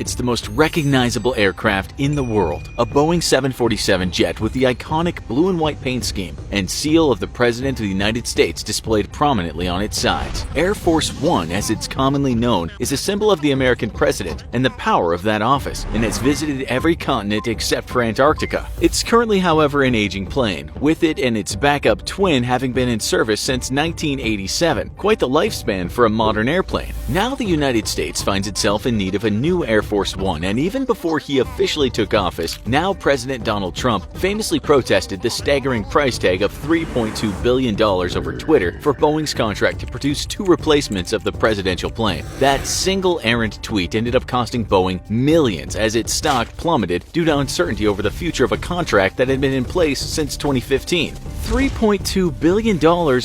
It's the most recognizable aircraft in the world, a Boeing 747 jet with the iconic blue and white paint scheme and seal of the President of the United States displayed prominently on its sides. Air Force One, as it's commonly known, is a symbol of the American president and the power of that office, and has visited every continent except for Antarctica. It's currently, however, an aging plane, with it and its backup twin having been in service since 1987, quite the lifespan for a modern airplane. Now the United States finds itself in need of a new Air Force One, and even before he officially took office, now President Donald Trump famously protested the staggering price tag of $3.2 billion over Twitter for Boeing's contract to produce 2 replacements of the presidential plane. That single errant tweet ended up costing Boeing millions as its stock plummeted due to uncertainty over the future of a contract that had been in place since 2015. $3.2 billion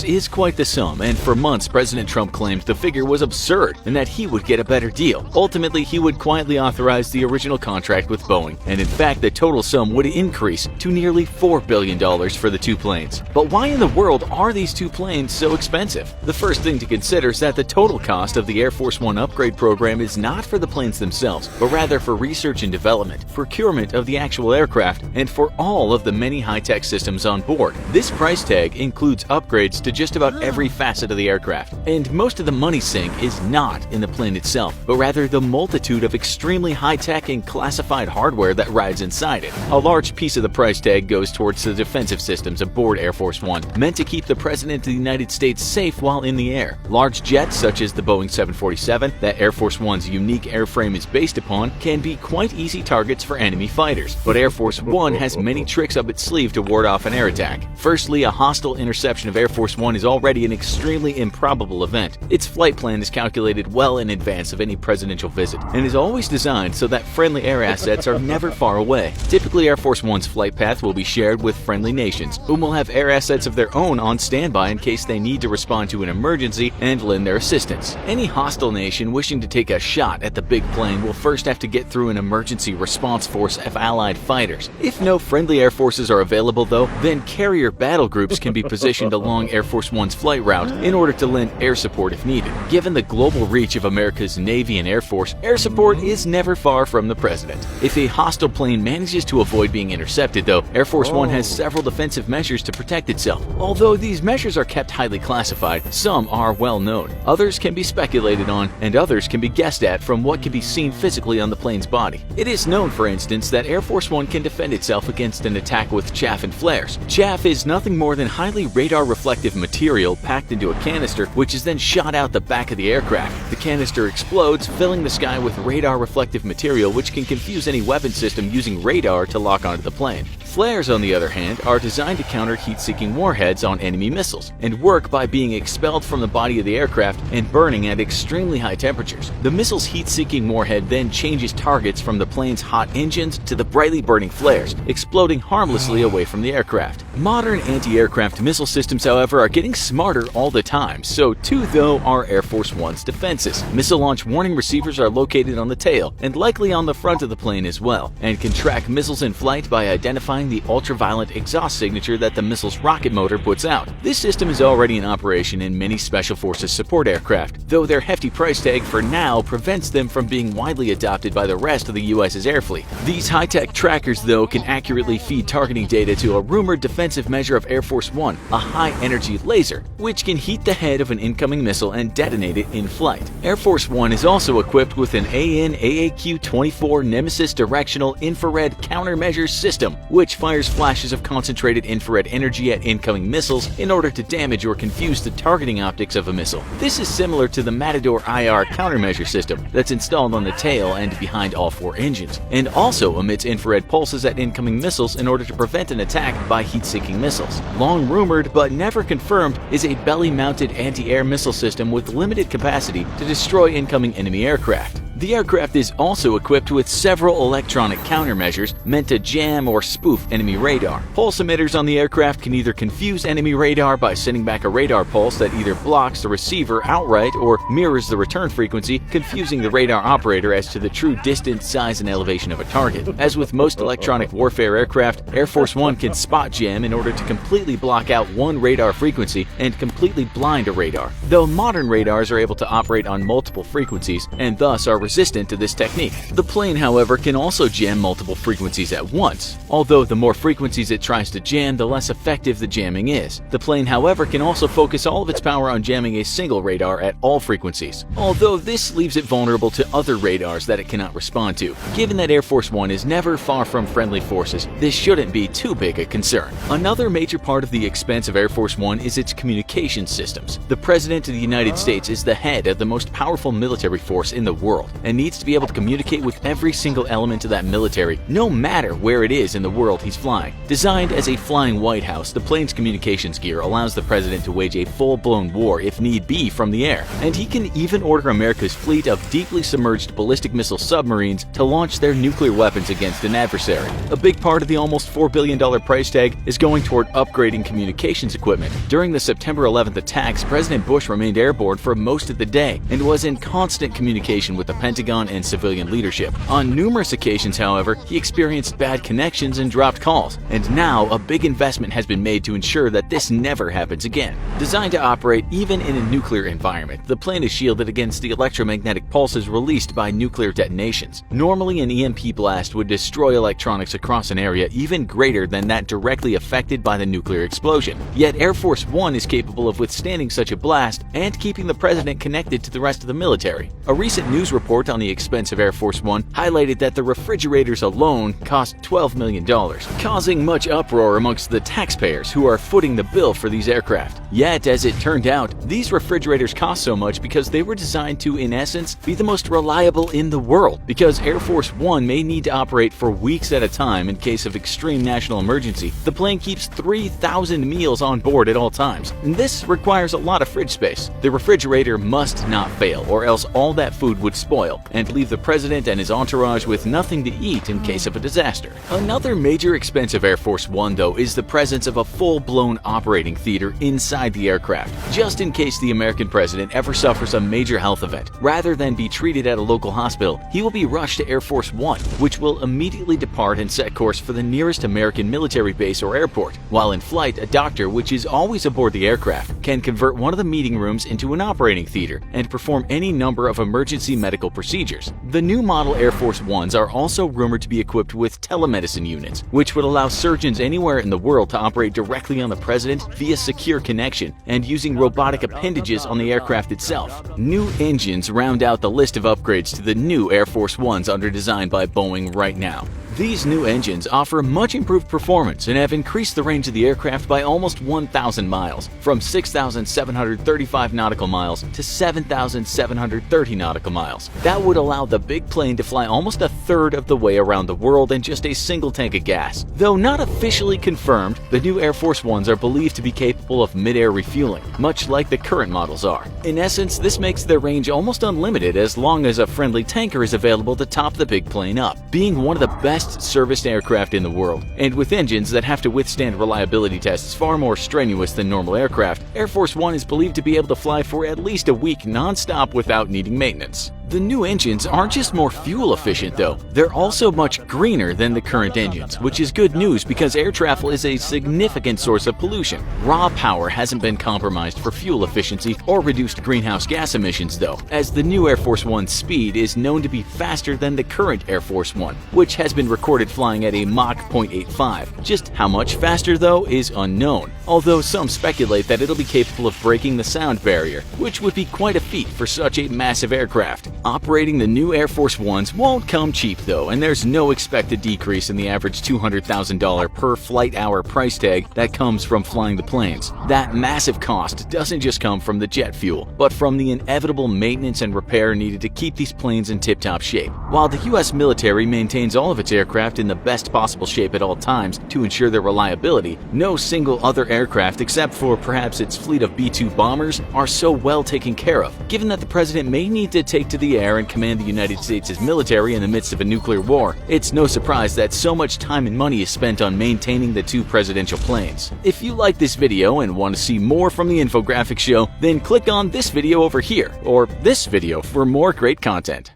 is quite the sum, and for months President Trump claimed the figure was absurd and that he would get a better deal. Ultimately, he would quietly authorize the original contract with Boeing, and in fact the total sum would increase to nearly $4 billion for the 2 planes. But why in the world are these 2 planes so expensive? The first thing to consider is that the total cost of the Air Force One upgrade program is not for the planes themselves, but rather for research and development, procurement of the actual aircraft, and for all of the many high-tech systems on board. This price tag includes upgrades to just about every facet of the aircraft, and most of the money sink is not in the plane itself, but rather the multitude of extremely high-tech and classified hardware that rides inside it. A large piece of the price tag goes towards the defensive systems aboard Air Force One, meant to keep the President of the United States safe while in the air. Large jets, such as the Boeing 747 that Air Force One's unique airframe is based upon, can be quite easy targets for enemy fighters, but Air Force One has many tricks up its sleeve to ward off an air attack. Firstly, a hostile interception of Air Force One is already an extremely improbable event. Its flight plan is calculated well in advance of any presidential visit, and is always designed so that friendly air assets are never far away. Typically, Air Force One's flight path will be shared with friendly nations, whom will have air assets of their own on standby in case they need to respond to an emergency and lend their assistance. Any hostile nation wishing to take a shot at the big plane will first have to get through an emergency response force of allied fighters. If no friendly air forces are available though, then carrier battle groups can be positioned along Air Force One's flight route in order to lend air support if needed. Given the global reach of America's Navy and Air Force, air support is never far from the president. If a hostile plane manages to avoid being intercepted though, Air Force One has several defensive measures to protect itself. Although these measures are kept highly classified, some are well known, others can be speculated on, and others can be guessed at from what can be seen physically on the plane's body. It is known, for instance, that Air Force One can defend itself against an attack with chaff and flares. Chaff is nothing more than highly radar reflective material packed into a canister, which is then shot out the back of the aircraft. The canister explodes, filling the sky with radar reflective material, which can confuse any weapon system using radar to lock onto the plane. Flares, on the other hand, are designed to counter heat-seeking warheads on enemy missiles, and work by being expelled from the body of the aircraft and burning at extremely high temperatures. The missile's heat-seeking warhead then changes targets from the plane's hot engines to the brightly burning flares, exploding harmlessly away from the aircraft. Modern anti-aircraft missile systems, however, are getting smarter all the time, so too though are Air Force One's defenses. Missile launch warning receivers are located on the tail, and likely on the front of the plane as well, and can track missiles in flight by identifying the ultraviolet exhaust signature that the missile's rocket motor puts out. This system is already in operation in many Special Forces support aircraft, though their hefty price tag for now prevents them from being widely adopted by the rest of the US's air fleet. These high-tech trackers, though, can accurately feed targeting data to a rumored defensive measure of Air Force One, a high-energy laser, which can heat the head of an incoming missile and detonate it in flight. Air Force One is also equipped with an AN/AAQ-24 Nemesis directional infrared countermeasure system, which fires flashes of concentrated infrared energy at incoming missiles in order to damage or confuse the targeting optics of a missile. This is similar to the Matador IR countermeasure system that's installed on the tail and behind all 4 engines, and also emits infrared pulses at incoming missiles in order to prevent an attack by heat-seeking missiles. Long rumored but never confirmed is a belly-mounted anti-air missile system with limited capacity to destroy incoming enemy aircraft. The aircraft is also equipped with several electronic countermeasures meant to jam or spoof enemy radar. Pulse emitters on the aircraft can either confuse enemy radar by sending back a radar pulse that either blocks the receiver outright or mirrors the return frequency, confusing the radar operator as to the true distance, size, and elevation of a target. As with most electronic warfare aircraft, Air Force One can spot jam in order to completely block out one radar frequency and completely blind a radar, though modern radars are able to operate on multiple frequencies and thus are resistant to this technique. The plane, however, can also jam multiple frequencies at once. Although the more frequencies it tries to jam, the less effective the jamming is. The plane, however, can also focus all of its power on jamming a single radar at all frequencies, although this leaves it vulnerable to other radars that it cannot respond to. Given that Air Force One is never far from friendly forces, this shouldn't be too big a concern. Another major part of the expense of Air Force One is its communication systems. The President of the United States is the head of the most powerful military force in the world and needs to be able to communicate with every single element of that military, no matter where it is in the world he's flying. Designed as a flying White House, the plane's communications gear allows the President to wage a full-blown war if need be from the air, and he can even order America's fleet of deeply submerged ballistic missile submarines to launch their nuclear weapons against an adversary. A big part of the almost $4 billion price tag is going toward upgrading communications equipment. During the September 11th attacks, President Bush remained airborne for most of the day and was in constant communication with the Pentagon and civilian leadership. On numerous occasions, however, he experienced bad connections and dropped calls, and now a big investment has been made to ensure that this never happens again. Designed to operate even in a nuclear environment, the plane is shielded against the electromagnetic pulses released by nuclear detonations. Normally, an EMP blast would destroy electronics across an area even greater than that directly affected by the nuclear explosion. Yet Air Force One is capable of withstanding such a blast and keeping the President connected to the rest of the military. A recent news report on the expense of Air Force One highlighted that the refrigerators alone cost $12 million, causing much uproar amongst the taxpayers who are footing the bill for these aircraft. Yet, as it turned out, these refrigerators cost so much because they were designed to, in essence, be the most reliable in the world, because Air Force One may need to operate for weeks at a time in case of extreme national emergency. The plane keeps 3,000 meals on board at all times, and this requires a lot of fridge space. The refrigerator must not fail, or else all that food would spoil and leave the President and his entourage with nothing to eat in case of a disaster. Another major expense of Air Force One, though, is the presence of a full-blown operating theater inside the aircraft, just in case the American president ever suffers a major health event. Rather than be treated at a local hospital, he will be rushed to Air Force One, which will immediately depart and set course for the nearest American military base or airport. While in flight, a doctor, which is always aboard the aircraft, can convert one of the meeting rooms into an operating theater and perform any number of emergency medical procedures. The new model Air Force Ones are also rumored to be equipped with telemedicine units, which would allow surgeons anywhere in the world to operate directly on the President via secure connection and using robotic appendages on the aircraft itself. New engines round out the list of upgrades to the new Air Force Ones under design by Boeing right now. These new engines offer much improved performance and have increased the range of the aircraft by almost 1,000 miles, from 6,735 nautical miles to 7,730 nautical miles. That would allow the big plane to fly almost a third of the way around the world in just a single tank of gas. Though not officially confirmed, the new Air Force Ones are believed to be capable of mid-air refueling, much like the current models are. In essence, this makes their range almost unlimited as long as a friendly tanker is available to top the big plane up. Being one of the best serviced aircraft in the world, and with engines that have to withstand reliability tests far more strenuous than normal aircraft, Air Force One is believed to be able to fly for at least a week non-stop without needing maintenance. The new engines aren't just more fuel efficient though, they're also much greener than the current engines, which is good news because air travel is a significant source of pollution. Raw power hasn't been compromised for fuel efficiency or reduced greenhouse gas emissions though, as the new Air Force One's speed is known to be faster than the current Air Force One, which has been recorded flying at a Mach 0.85. Just how much faster though is unknown, although some speculate that it'll be capable of breaking the sound barrier, which would be quite a feat for such a massive aircraft. Operating the new Air Force Ones won't come cheap though, and there's no expected decrease in the average $200,000 per flight hour price tag that comes from flying the planes. That massive cost doesn't just come from the jet fuel, but from the inevitable maintenance and repair needed to keep these planes in tip-top shape. While the US military maintains all of its aircraft in the best possible shape at all times to ensure their reliability, no single other aircraft except for perhaps its fleet of B-2 bombers are so well taken care of. Given that the president may need to take to the air and command the United States' military in the midst of a nuclear war, it's no surprise that so much time and money is spent on maintaining the two presidential planes. If you like this video and want to see more from the infographic show, then click on this video over here, or this video for more great content.